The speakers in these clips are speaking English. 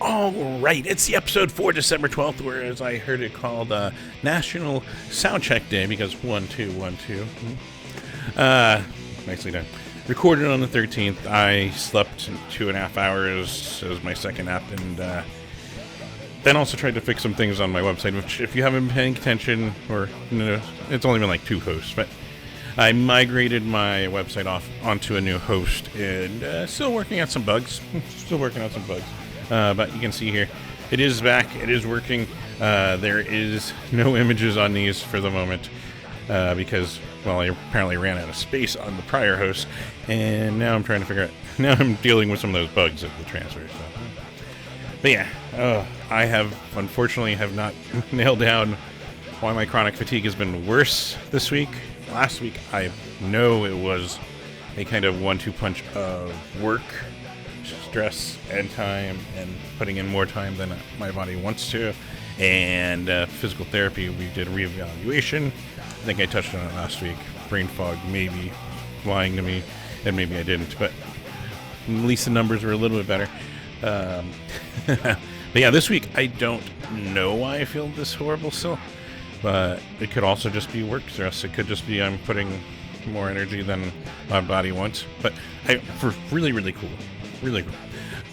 All right, it's the episode for December 12th, whereas I heard it called National Soundcheck Day because 1, 2, 1, 2. Nicely done. Recorded on the 13th. I slept 2.5 hours as my second nap, and then also tried to fix some things on my website, which if you haven't been paying attention, or it's only been like 2 hosts, but I migrated my website off onto a new host, and still working out some bugs. But you can see here, it is back. It is working. There is no images on these for the moment because, well, I apparently ran out of space on the prior host, and now I'm trying to figure out. Now I'm dealing with some of those bugs of the transfer. So. But yeah, I unfortunately have not nailed down why my chronic fatigue has been worse this week. Last week, I know it was a kind of 1-2 punch of work, stress, and time, and putting in more time than my body wants to, and physical therapy. We did a reevaluation. I think I touched on it last week. Brain fog, maybe lying to me, and maybe I didn't, but at least the numbers were a little bit better. But yeah, this week I don't know why I feel this horrible still, but it could also just be work stress. It could just be I'm putting more energy than my body wants. But for really cool,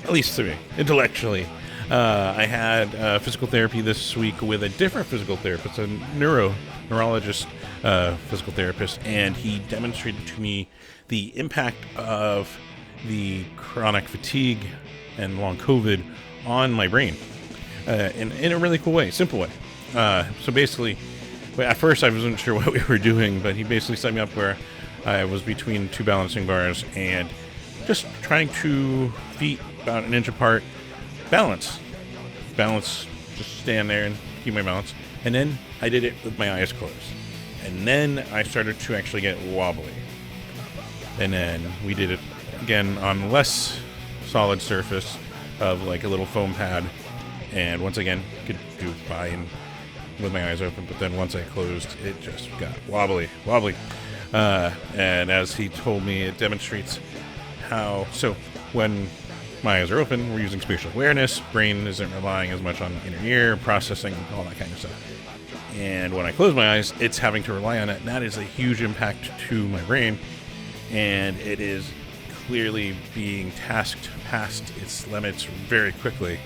at least to me, intellectually. I had physical therapy this week with a different physical therapist, a neurologist physical therapist, and he demonstrated to me the impact of the chronic fatigue and long COVID on my brain in a really cool way, simple way. So basically, at first I wasn't sure what we were doing, but he basically set me up where I was between 2 balancing bars and just trying to feet about an inch apart, balance, just stand there and keep my balance. And then I did it with my eyes closed. And then I started to actually get wobbly. And then we did it again on less solid surface of like a little foam pad. And once again, could do fine with my eyes open. But then once I closed, it just got wobbly. And as he told me, it demonstrates how, so when my eyes are open, we're using spatial awareness, brain isn't relying as much on inner ear, processing, all that kind of stuff. And when I close my eyes, it's having to rely on it, and that is a huge impact to my brain, and it is clearly being tasked past its limits very quickly,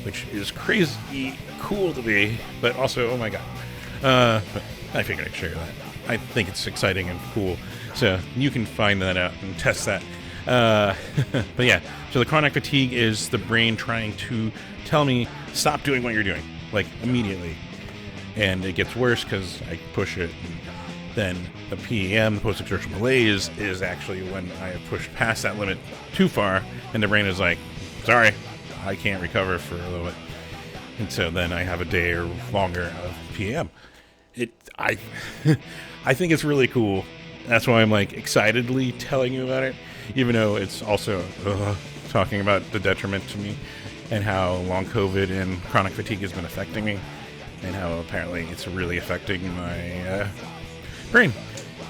which is crazy cool to me, but also, oh my god. But I figured I'd share that. I think it's exciting and cool, so you can find that out and test that. But yeah, so the chronic fatigue is the brain trying to tell me, stop doing what you're doing, like immediately. And it gets worse because I push it. And then the PEM, post-exertional malaise, is actually when I have pushed past that limit too far, and the brain is like, sorry, I can't recover for a little bit. And so then I have a day or longer of PEM. I think it's really cool. That's why I'm like excitedly telling you about it, even though it's also talking about the detriment to me and how long COVID and chronic fatigue has been affecting me, and how apparently it's really affecting my brain.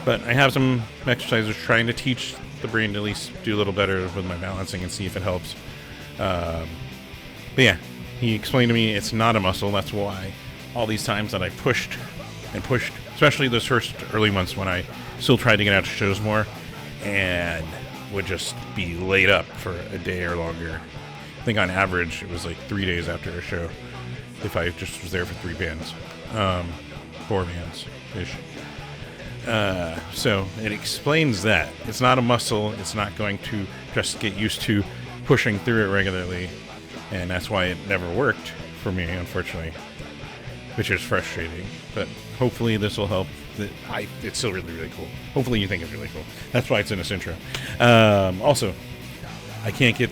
But I have some exercises trying to teach the brain to at least do a little better with my balancing and see if it helps. But yeah, he explained to me it's not a muscle. That's why all these times that I pushed, especially those first early months when I still tried to get out to shows more and would just be laid up for a day or longer. I think on average it was like 3 days after a show if I just was there for 3 bands, 4 bands-ish. So it explains that. It's not a muscle. It's not going to just get used to pushing through it regularly, and that's why it never worked for me, unfortunately, which is frustrating. But hopefully this will help. It's still really cool. Hopefully you think it's really cool. That's why it's in this intro. Also, I can't get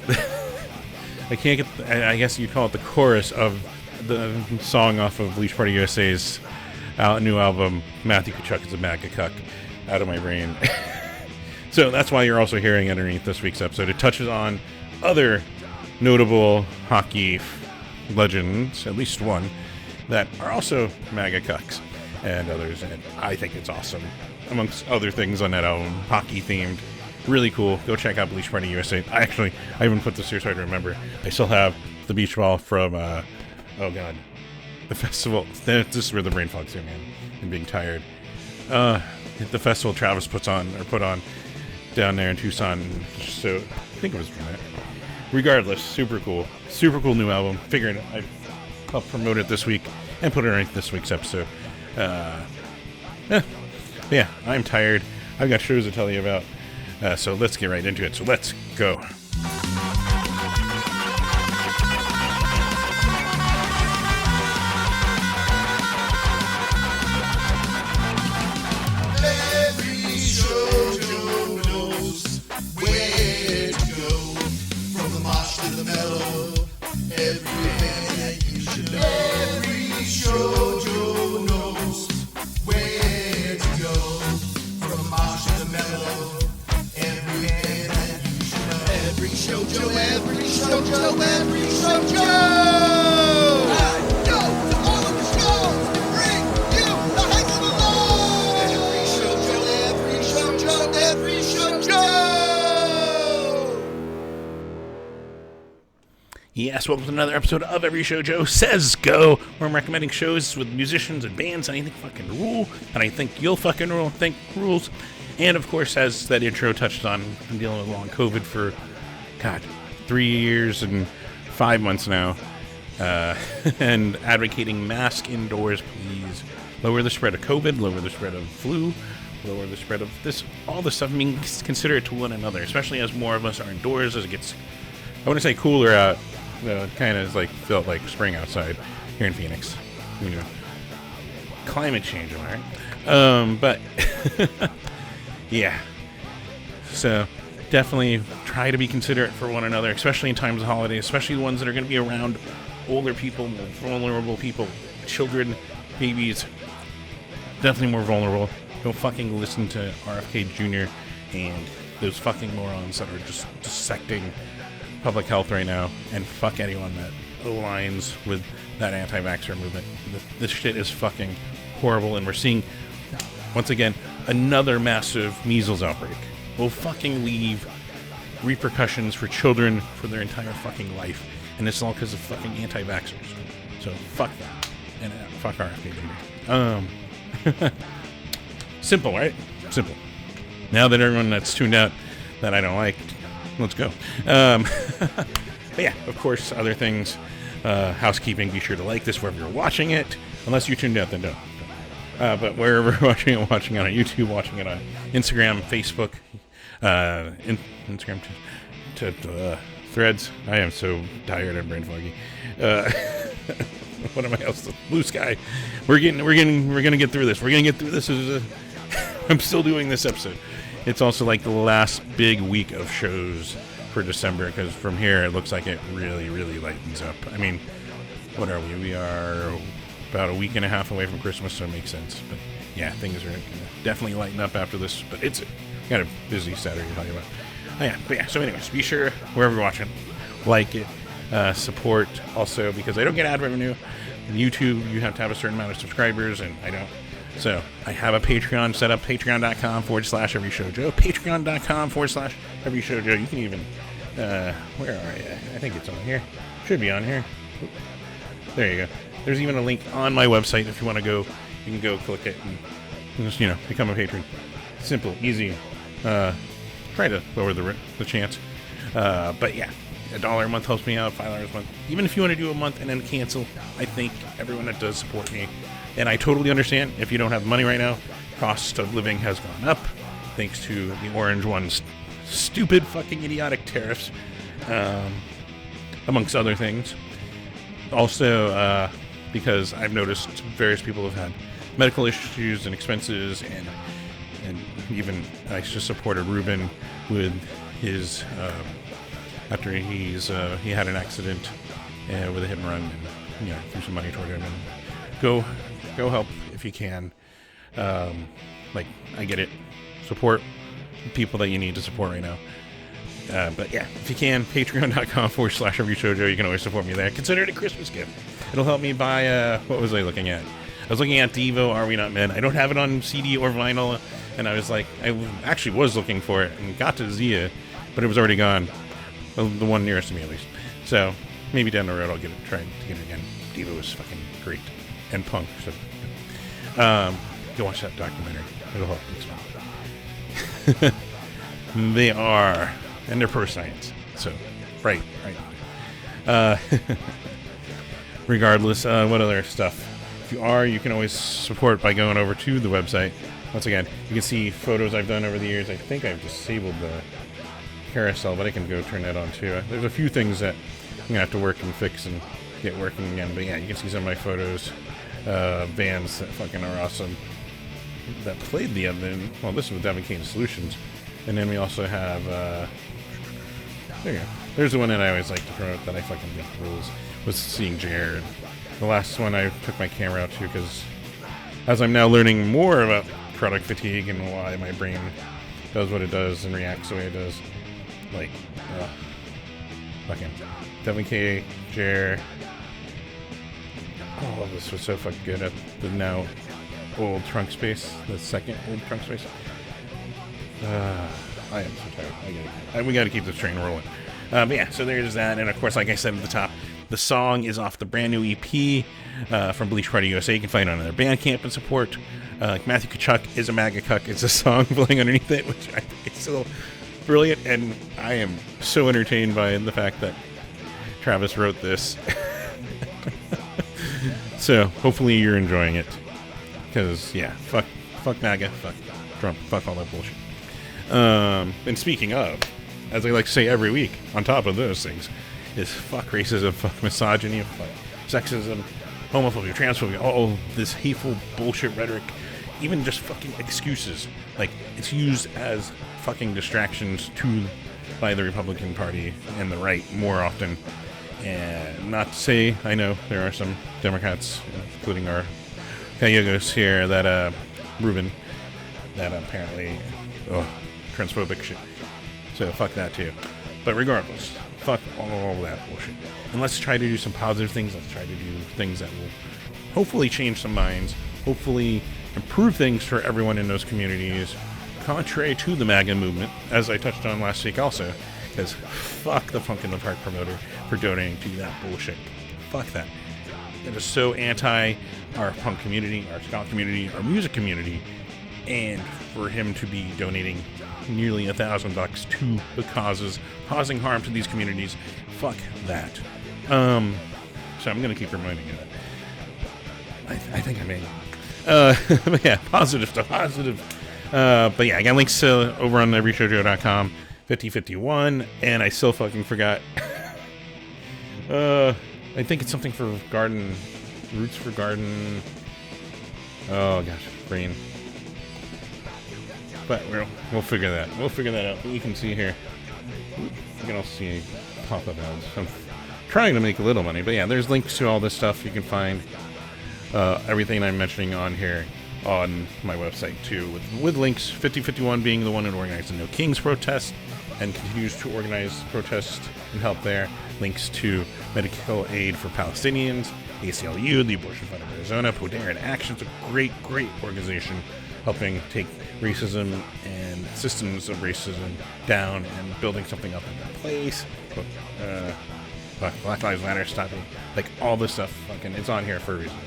I guess you'd call it the chorus of the song off of Bleach Party USA's new album, Matthew Tkachuk is a MAGA Cuck, out of my brain. So that's why you're also hearing underneath this week's episode. It touches on other notable hockey legends, at least one, that are also MAGA Cucks, and others, and I think it's awesome. Amongst other things on that album, hockey themed, really cool. Go check out Bleach Party USA. I even put this here so I remember. I still have the beach ball from, oh god, the festival. This is where the brain fog's here, man. I'm being tired. The festival Travis put on down there in Tucson. So I think it was from that. Regardless, super cool new album. Figured I'd help promote it this week and put it in this week's episode. Yeah, I'm tired. I've got shows to tell you about. So let's get right into it. So let's go. Yes, welcome to another episode of Every Show Joe Says Go, where I'm recommending shows with musicians and bands that I think fucking rule, and I think you'll fucking think rules. And of course, as that intro touched on, I'm dealing with long COVID for, 3 years and 5 months now, and advocating mask indoors, please. Lower the spread of COVID, lower the spread of flu, lower the spread of this, all this stuff. I mean, consider it to one another, especially as more of us are indoors, as it gets, I want to say cooler out. It kind of felt like spring outside here in Phoenix. You know, climate change, all right? But yeah, so definitely try to be considerate for one another, especially in times of holidays, especially the ones that are going to be around older people, more vulnerable people, children, babies. Definitely more vulnerable. Don't fucking listen to RFK Jr. and those fucking morons that are just dissecting public health right now, and fuck anyone that aligns with that anti-vaxxer movement. This shit is fucking horrible, and we're seeing, once again, another massive measles outbreak. Will fucking leave repercussions for children for their entire fucking life, and it's all because of fucking anti-vaxxers. So fuck that, and fuck RFK Jr. Simple, right? Simple. Now that everyone that's tuned out that I don't like, let's go. But yeah, of course, other things, housekeeping, be sure to like this wherever you're watching it. Unless you tuned out, then don't. But wherever you're watching it on YouTube, watching it on Instagram, Facebook, Instagram to Threads. I am so tired and brain foggy. What am I else? Blue Sky. We're gonna get through this. We're gonna get through this. I'm still doing this episode. It's also like the last big week of shows for December, because from here it looks like it really, really lightens up. I mean, what are we? We are about a week and a half away from Christmas, so it makes sense. But yeah, things are gonna definitely lighten up after this. But it's got a busy Saturday to tell you about. So anyways, be sure, wherever you're watching, like it, support also, because I don't get ad revenue. On YouTube, you have to have a certain amount of subscribers, and I don't. So I have a Patreon set up, patreon.com/everyshowjoe, patreon.com/everyshowjoe. You can even, where are you? I think it's on here. Should be on here. There you go. There's even a link on my website if you want to go. You can go click it and just, become a patron. Simple, easy. Try to lower the chance. But yeah, $1 a month helps me out, $5 a month. Even if you want to do a month and then cancel, I think everyone that does support me. And I totally understand if you don't have money right now. Cost of living has gone up thanks to the Orange One's stupid fucking idiotic tariffs, amongst other things. Also, because I've noticed various people have had medical issues and expenses, and even I just supported Ruben with his after he had an accident with a hit and run, and threw some money toward him. And go help if you can. I get it. Support people that you need to support right now. But yeah, if you can, patreon.com/everyshowjoe. You can always support me there. Consider it a Christmas gift. It'll help me buy, what was I looking at? I was looking at Devo, Are We Not Men? I don't have it on CD or vinyl, and I was like, I actually was looking for it and got to Zia, but it was already gone. The one nearest to me, at least. So, maybe down the road I'll try to get it again. Devo was fucking great. And Punk. So, go watch that documentary. It'll help explain. They are, and they're pro science. So, right. Regardless, what other stuff? If you are, you can always support by going over to the website. Once again, you can see photos I've done over the years. I think I've disabled the carousel, but I can go turn that on too. There's a few things that I'm gonna have to work and fix and get working again. But yeah, you can see some of my photos, bands that fucking are awesome that played the other. Well, this is with Devin Kane Solutions, and then we also have. There you go. There's the one that I always like to promote that I fucking think rules. Was seeing Jared. The last one I took my camera out to because as I'm now learning more about product fatigue and why my brain does what it does and reacts the way it does. Like, fucking Devin K, Jer. Oh, this was so fucking good at the now old trunk space, the second old trunk space. I am so tired. We gotta keep this train rolling. But yeah, so there's that, and of course, like I said at the top, the song is off the brand new EP from Bleach Party USA. You can find it on their Bandcamp and support. Matthew Tkachuk is a MAGA Cuck. It's a song playing underneath it, which I think is so brilliant, and I am so entertained by the fact that Travis wrote this. So hopefully you're enjoying it, because yeah, fuck MAGA, fuck Trump, fuck all that bullshit. And speaking of, as I like to say every week, on top of those things, is fuck racism, fuck misogyny, fuck sexism, homophobia, transphobia, all this hateful bullshit rhetoric, even just fucking excuses. Like, it's used as fucking distractions by the Republican Party and the right more often. And not to say, I know there are some Democrats, including our Cayugos here, that, Ruben, that apparently, transphobic shit. So fuck that too. But regardless, fuck all that bullshit. And let's try to do some positive things. Let's try to do things that will hopefully change some minds, hopefully improve things for everyone in those communities, contrary to the MAGA movement, as I touched on last week also, because fuck the Funk in the Park promoter for donating to that bullshit. Fuck that. It is so anti our punk community, our ska community, our music community, and for him to be donating nearly $1,000 to the causes causing harm to these communities, fuck that. So I'm gonna keep reminding you that. I think I may. But yeah, positive stuff, positive. But yeah, I got links over on everyshowjoe.com, 5051, and I still fucking forgot. I think it's something for garden, roots for garden. Oh gosh, brain. But we'll figure that. We'll figure that out. But you can see here. You can also see pop-up ads. I'm trying to make a little money, but yeah, there's links to all this stuff. You can find everything I'm mentioning on here on my website too, with links. 5051 being the one that organized the No Kings protest and continues to organize protests and help there. Links to medical aid for Palestinians, ACLU, the Abortion Fund of Arizona, Podera in Action. It's a great organization helping take racism and systems of racism down and building something up in their place. Black Lives Matter, stopping, like all this stuff, fucking, it's on here for a reason.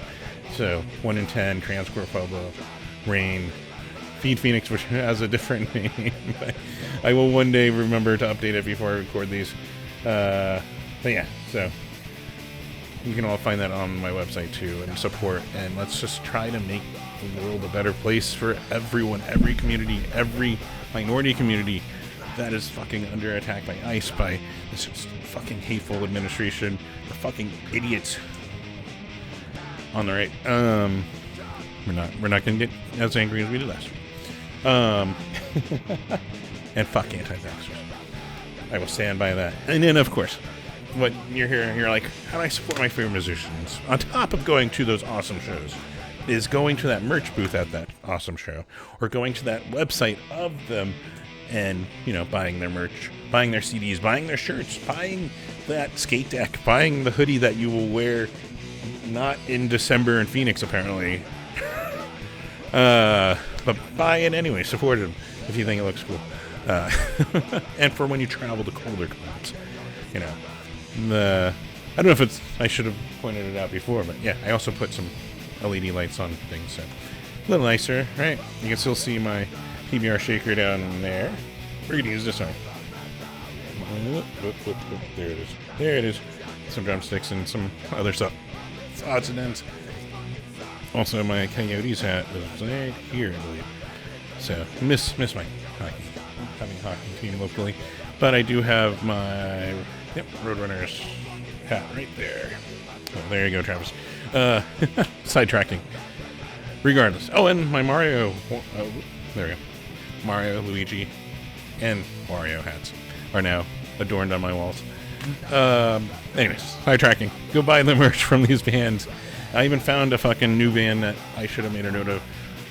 So, 1 in 10, Transcorp Pueblo, RAIN, Feed Phoenix, which has a different name. I will one day remember to update it before I record these. But yeah, so you can all find that on my website too, and support, and let's just try to make the world a better place for everyone, every community, every minority community that is fucking under attack by ICE, by this fucking hateful administration, the fucking idiots on the right. We're not gonna get as angry as we did last week. And fuck anti-vaxxers. I will stand by that. And then, of course, what you're hearing, you're like, how do I support my favorite musicians? On top of going to those awesome shows, is going to that merch booth at that awesome show, or going to that website of them and, buying their merch, buying their CDs, buying their shirts, buying that skate deck, buying the hoodie that you will wear not in December in Phoenix, apparently. But buy it anyway. Support them if you think it looks cool. And for when you travel to colder climates, I don't know if it's, I should have pointed it out before, but yeah, I also put some LED lights on things, so a little nicer, right? You can still see my PBR shaker down there. We're gonna use this one. There it is. There it is. Some drumsticks and some other stuff. It's odds and ends. Also, my Coyotes hat is right here, I believe. So, miss my hockey. Having a hockey team locally. But I do have my Roadrunners hat right there. Oh, there you go, Travis. Sidetracking. Regardless. Oh, and my Mario. There we go. Mario, Luigi, and Wario hats are now adorned on my walls. Anyways, sidetracking. Go buy the merch from these bands. I even found a fucking new band that I should have made a note of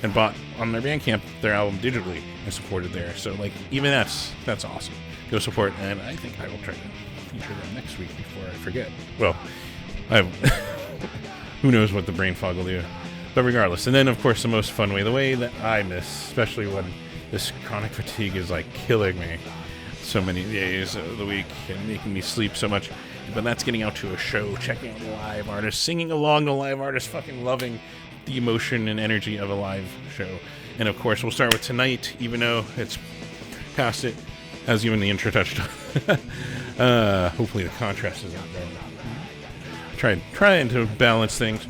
and bought on their Bandcamp their album digitally and supported there. So, like, even that's awesome. Go support, and I think I will try to feature them next week before I forget. Well, who knows what the brain fog will do. But regardless, and then, of course, the most fun way, the way that I miss, especially when this chronic fatigue is, like, killing me so many days of the week and making me sleep so much. But that's getting out to a show, checking out the live artists, singing along the live artists, fucking loving the emotion and energy of a live show. And, of course, we'll start with tonight, even though it's past it, as even the intro touched on. Hopefully the contrast isn't there. Trying to balance things.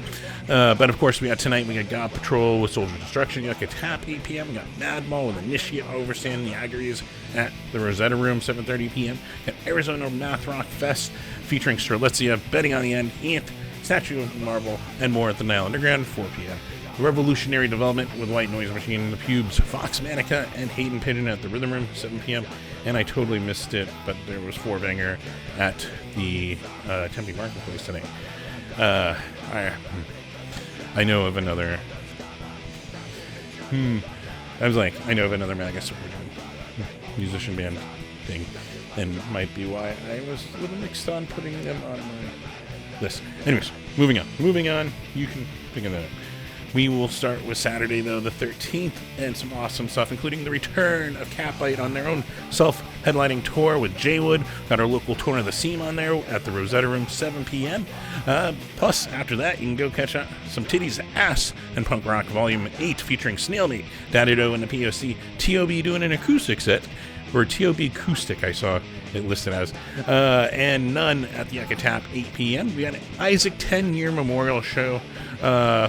But of course, we got tonight, we got God Patrol with Soldier Destruction, we got Tkachuk 8 p.m., we got Mad Mall with Initiate Overstand the Agries at the Rosetta Room 7:30 p.m., we got Arizona Math Rock Fest featuring Strelitzia, Betting on the End, Ant, Statue of Marble, and more at the Nile Underground 4 p.m. Revolutionary Development with White Noise Machine and the Pubes, Fox Manica, and Hayden Pigeon at the Rhythm Room 7 p.m. And I totally missed it, but there was 4-banger at the Tempe Marketplace today. I know of another. I know of another MAGA musician band thing, and might be why I was a little mixed on putting them on my list. Anyways, moving on. You can figure that out. We will start with Saturday, though, the 13th, and some awesome stuff, including the return of Catbite on their own self-headlining tour with Jaywood. Got our local tour of the Seam on there at the Rosetta Room, 7 p.m. Plus, after that, you can go catch out some Titties, Ass, and Punk Rock Volume 8 featuring Snailmeat, Daddido, and the POC. T.O.B. doing an acoustic set, or T.O.B. Acoustic, I saw it listed as. And None at the Tkachuk, 8 p.m. We got an Isaac 10-year memorial show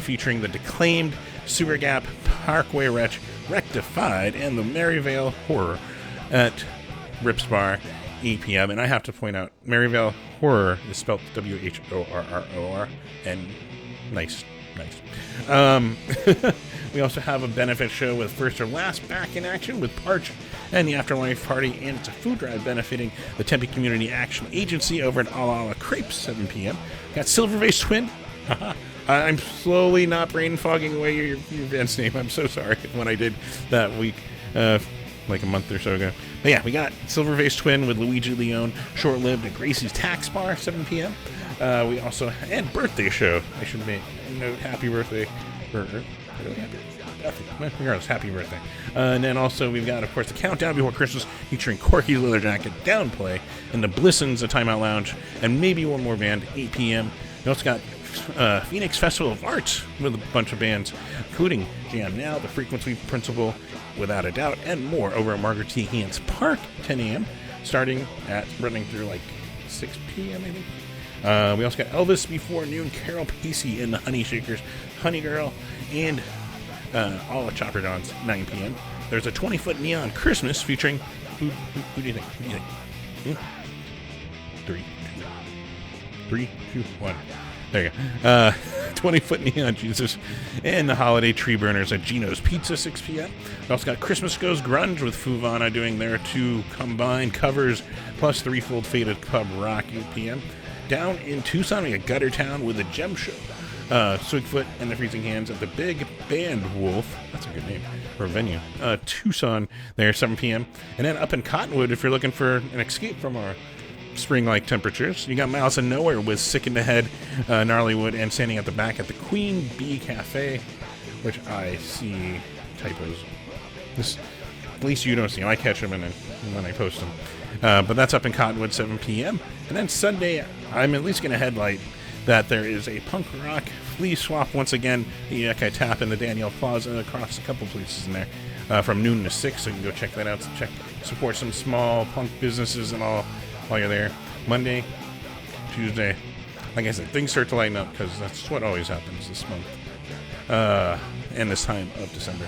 featuring the declaimed Sewer Gap, Parkway Wretch, Rectified, and the Maryvale Horror at Rips Bar, 8 p.m. And I have to point out, Maryvale Horror is spelled W-H-O-R-R-O-R, and nice. We also have a benefit show with First or Last back in action with Parch and the Afterlife Party, and it's a food drive benefiting the Tempe Community Action Agency over at Ala Crepes, 7 p.m. Got Silver Face Twin. I'm slowly not brain fogging away your band's name. I'm so sorry when I did that week, like a month or so ago. But yeah, we got Silver Face Twin with Luigi Leone, Short-Lived at Gracie's Tax Bar, 7 p.m. We also, and birthday show. I should make note, happy birthday. Really happy. Regardless, happy birthday. And then also we've got, of course, the Countdown Before Christmas featuring Corky's Leather Jacket, Downplay, and the Blissons, a Timeout Lounge, and maybe one more band, 8 p.m. We also got Phoenix Festival of Arts with a bunch of bands, including Jam Now, The Frequency Principle, Without a Doubt, and more over at Margaret T. Hans Park, 10 a.m., running through like 6 p.m., I think. We also got Elvis Before Noon, Carol Pacey and the Honey Shakers, Honey Girl, and all at Chopper Dawn's, 9 p.m. There's a 20-foot neon Christmas featuring who do you think? 3, 2, 1. There you go. 20-foot neon Jesus and the Holiday Tree Burners at Gino's Pizza, 6 p.m. We also got Christmas Goes Grunge with Fuvana doing their 2 combined covers plus Threefold Faded Club Rock, 8 p.m. Down in Tucson, we got Gutter Town with the Gem Show. Swigfoot and the Freezing Hands at the Big Band Wolf. That's a good name for a venue. Tucson there, 7 p.m. And then up in Cottonwood, if you're looking for an escape from our spring-like temperatures, you got Miles of Nowhere with Sick in the Head, Gnarlywood, and Standing at the Back at the Queen Bee Cafe, which I see typos. At least you don't see them. I catch them when I post them. But that's up in Cottonwood, 7 p.m. And then Sunday, I'm at least going to headlight that there is a punk rock flea swap once again. The Ekai Tap in the Danielle Plaza across a couple places in there from noon to 6. So you can go check that out. Support some small punk businesses and all while you're there. Monday, Tuesday, like I said, things start to lighten up because that's what always happens this month and this time of December.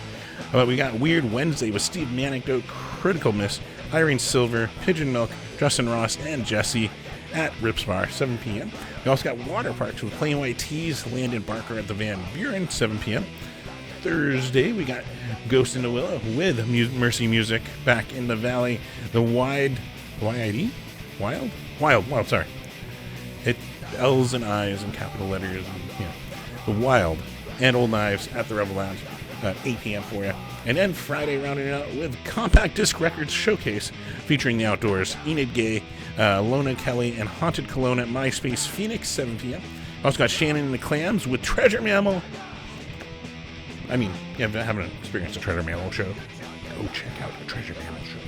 But we got Weird Wednesday with Steve Manecdote, Critical Miss, Irene Silver, Pigeon Milk, Justin Ross, and Jesse at Rips Bar, 7 p.m. We also got Water Parks with Plain White Tees, Landon Barker at the Van Buren, 7 p.m. Thursday, we got Ghost in the Willow with Mercy Music back in the Valley. The Wild, sorry. It L's and I's in capital letters. And, the Wild and Old Knives at the Rebel Lounge, 8 p.m. for you. And then Friday, rounding it out with Compact Disc Records Showcase featuring the Outdoors, Enid Gay, Lona Kelly, and Haunted Cologne at MySpace Phoenix, 7 p.m. Also got Shannon and the Clams with Treasure Mammal. I mean, yeah, haven't experienced a Treasure Mammal show, go check out the Treasure Mammal show.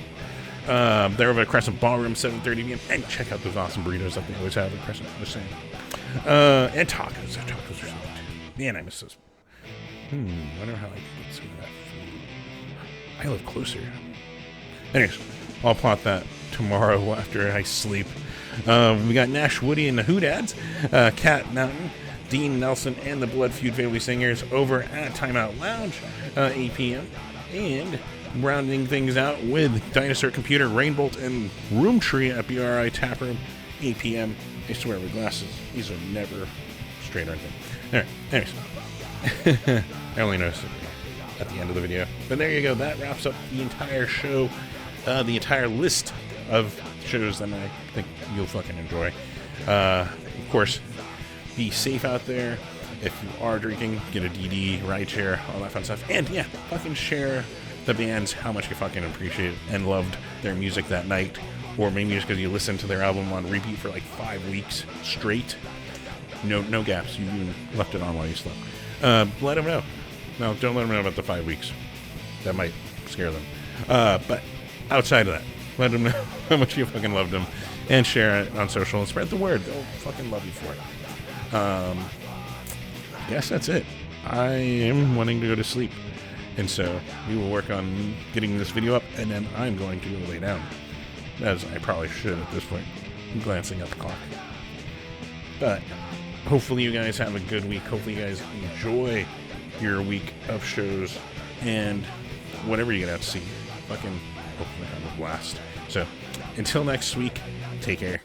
They're over at Crescent Ballroom, 7:30 p.m. And check out those awesome burritos that they always have at Crescent, just saying. And tacos. Their tacos are so good. Man, I miss those. Wonder how I can get some of that food. I live closer. Anyways, I'll plot that tomorrow after I sleep. We got Nash Woody and the Hoodads, Cat Mountain, Dean Nelson, and the Blood Feud Family Singers over at Timeout Lounge, 8 p.m. And rounding things out with Dinosaur Computer, Rainbolt, and Room Tree at BRI Taproom, 8 p.m. I swear with glasses, these are never straight or anything. Alright, anyways. I only noticed it at the end of the video. But there you go. That wraps up the entire show, the entire list of shows that I think you'll fucking enjoy. Of course, be safe out there. If you are drinking, get a DD, rideshare, all that fun stuff. And yeah, fucking share the bands, how much you fucking appreciate and loved their music that night. Or maybe just because you listened to their album on repeat for like 5 weeks straight. No gaps. You even left it on while you slept. Let them know. No, don't let them know about the 5 weeks. That might scare them. But outside of that, let them know how much you fucking loved them. And share it on social and spread the word. They'll fucking love you for it. I guess that's it. I am wanting to go to sleep. And so we will work on getting this video up. And then I'm going to go lay down. As I probably should at this point. I'm glancing at the clock. But hopefully you guys have a good week. Hopefully you guys enjoy your week of shows and whatever you get out to see. Fucking hopefully have a blast. So until next week, take care.